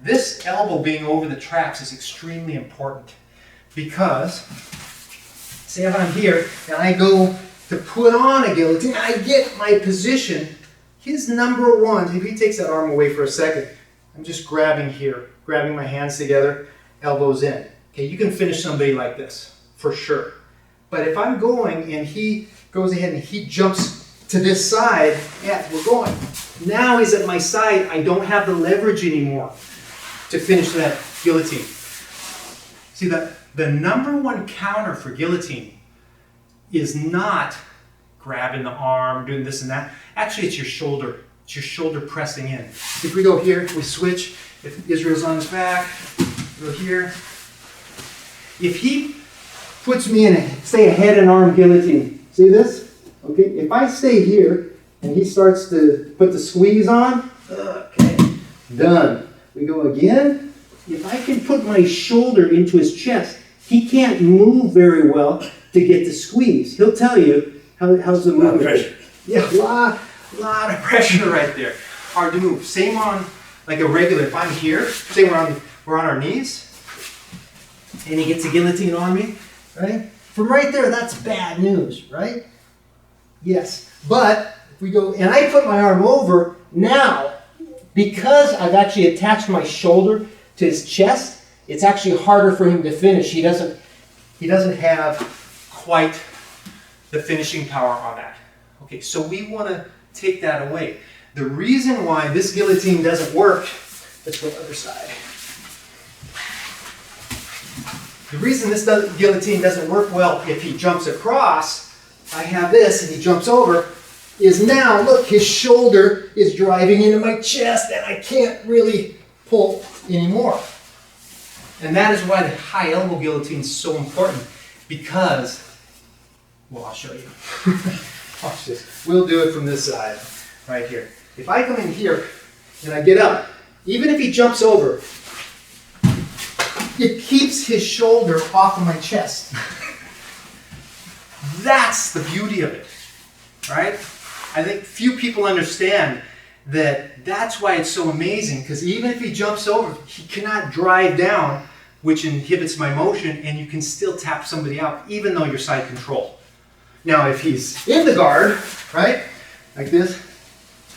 This elbow being over the traps is extremely important because, say if I'm here and I go to put on a guillotine, I get my position. His number one, if he takes that arm away for a second, I'm just grabbing here, grabbing my hands together, elbows in. Okay, you can finish somebody like this, for sure. But if I'm going and he goes ahead and he jumps to this side, yeah, we're going. Now he's at my side, I don't have the leverage anymore to finish that guillotine. See, the number one counter for guillotine is not grabbing the arm, doing this and that. Actually, it's your shoulder. It's your shoulder pressing in. If we go here, we switch. If Israel's on his back, go here. If he puts me in, say, a head and arm guillotine, see this? Okay, if I stay here and he starts to put the squeeze on, okay, done. We go again. If I can put my shoulder into his chest, he can't move very well to get the squeeze. He'll tell you how's the movement. Yeah, lot of pressure right there. Hard to move. Same on like a regular. If I'm here, say we're on our knees, and he gets a guillotine on me, right? From right there, that's bad news, right? Yes. But if we go and I put my arm over now. Because I've actually attached my shoulder to his chest, it's actually harder for him to finish. He doesn't have quite the finishing power on that. Okay, so we want to take that away. The reason why this guillotine doesn't work, let's go to the other side. The reason this guillotine doesn't work well if he jumps across, I have this and he jumps over, is now, look, his shoulder is driving into my chest and I can't really pull anymore. And that is why the high elbow guillotine is so important because, well, I'll show you. Watch this. We'll do it from this side, right here. If I come in here and I get up, even if he jumps over, it keeps his shoulder off of my chest. That's the beauty of it, right? I think few people understand that that's why it's so amazing, because even if he jumps over, he cannot drive down, which inhibits my motion, and you can still tap somebody out, even though you're side control. Now, if he's in the guard, right, like this,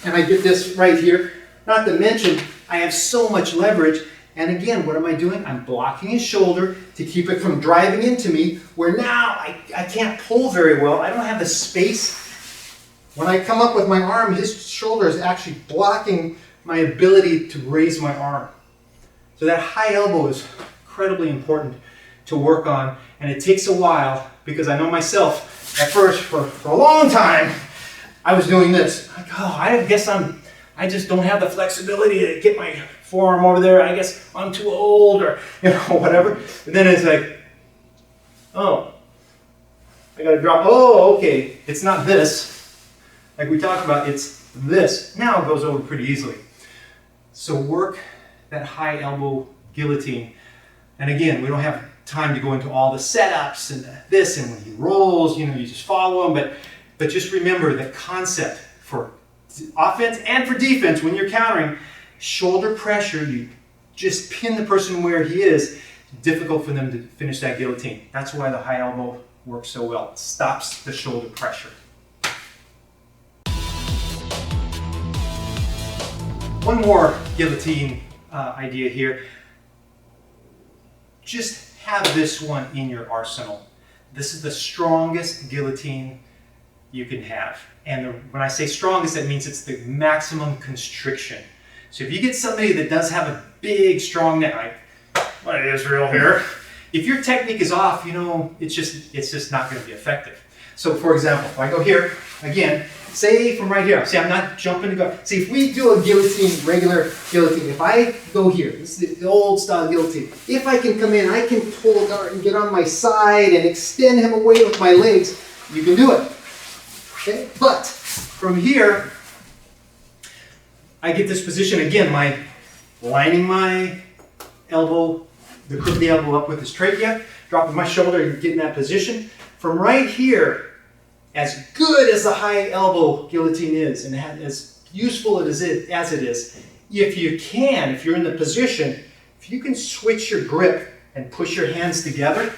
and I get this right here, not to mention, I have so much leverage, and again, what am I doing? I'm blocking his shoulder to keep it from driving into me, where now I can't pull very well. I don't have the space. When I come up with my arm, his shoulder is actually blocking my ability to raise my arm. So that high elbow is incredibly important to work on, and it takes a while, because I know myself, at first, for a long time, I was doing this. Like, oh, I guess I just don't have the flexibility to get my forearm over there. I guess I'm too old, or whatever. And then it's like, oh, I gotta drop. Oh, okay, it's not this. Like we talked about, it's this. Now it goes over pretty easily. So work that high elbow guillotine. And again, we don't have time to go into all the setups and this, and when he rolls, you just follow him. But just remember the concept for offense and for defense. When you're countering, shoulder pressure, you just pin the person where he is. Difficult for them to finish that guillotine. That's why the high elbow works so well. It stops the shoulder pressure. One more guillotine idea here. Just have this one in your arsenal. This is the strongest guillotine you can have. And when I say strongest, that means it's the maximum constriction. So if you get somebody that does have a big, strong neck, like what Israel here, if your technique is off, it's just not going to be effective. So for example, if I go here, again, say from right here, see I'm not jumping to go. See if we do a guillotine, regular guillotine, if I go here, this is the old style guillotine. If I can come in, I can pull a guard and get on my side and extend him away with my legs, you can do it. Okay? But from here, I get this position again, lining my elbow, the crook of the elbow up with this trachea, dropping my shoulder and getting that position. From right here, as good as the high elbow guillotine is, and as useful as it is, if you're in the position, if you can switch your grip and push your hands together.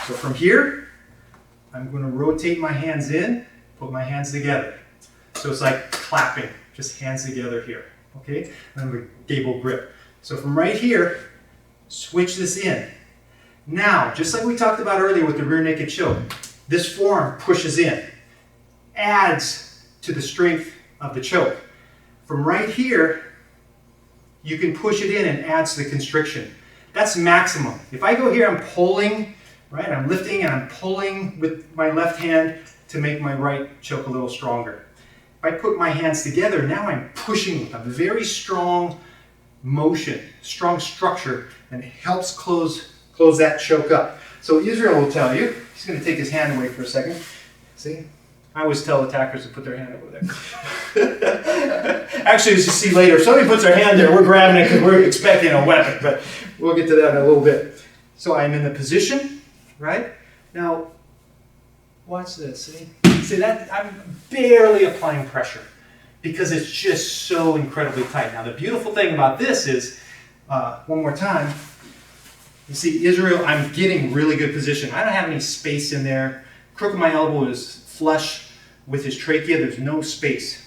So from here, I'm going to rotate my hands in, put my hands together. So it's like clapping, just hands together here, okay? Remember, gable grip. So from right here, switch this in. Now, just like we talked about earlier with the rear naked choke, this forearm pushes in, adds to the strength of the choke. From right here, you can push it in and adds to the constriction. That's maximum. If I go here, I'm pulling, right? I'm lifting and I'm pulling with my left hand to make my right choke a little stronger. If I put my hands together, now I'm pushing with a very strong motion, strong structure, and it helps close that choke up. So Israel will tell you, he's going to take his hand away for a second. See? I always tell attackers to put their hand over there. Actually, as you see later, if somebody puts their hand there, we're grabbing it because we're expecting a weapon, but we'll get to that in a little bit. So I'm in the position, right? Now, watch this, see? See that? I'm barely applying pressure because it's just so incredibly tight. Now, the beautiful thing about this is, one more time, you see Israel, I'm getting really good position. I don't have any space in there. Crook of my elbow is flush with his trachea. There's no space.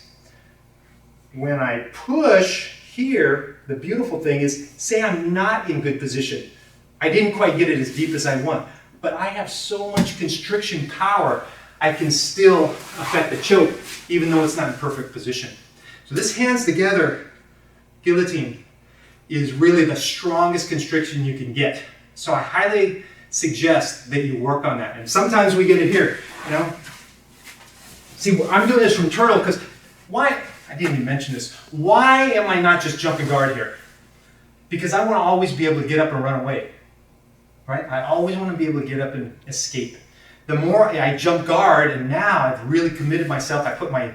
When I push here, the beautiful thing is, say I'm not in good position. I didn't quite get it as deep as I want, but I have so much constriction power, I can still affect the choke, even though it's not in perfect position. So this hands together guillotine is really the strongest constriction you can get. So I highly suggest that you work on that. And sometimes we get it here, you know. See, I'm doing this from turtle because why? I didn't even mention this. Why am I not just jumping guard here? Because I want to always be able to get up and run away, right? I always want to be able to get up and escape. The more I jump guard, and now I've really committed myself, I put my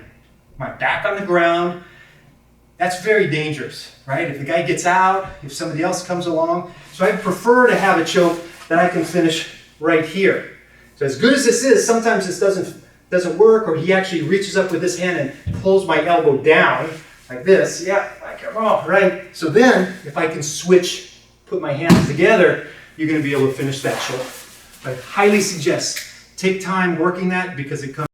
back on the ground, that's very dangerous, right? If the guy gets out, if somebody else comes along. So I prefer to have a choke that I can finish right here. So as good as this is, sometimes this doesn't work, or he actually reaches up with this hand and pulls my elbow down like this. Yeah, I can roll, right? So then, if I can switch, put my hands together, you're going to be able to finish that choke. I highly suggest take time working that because it comes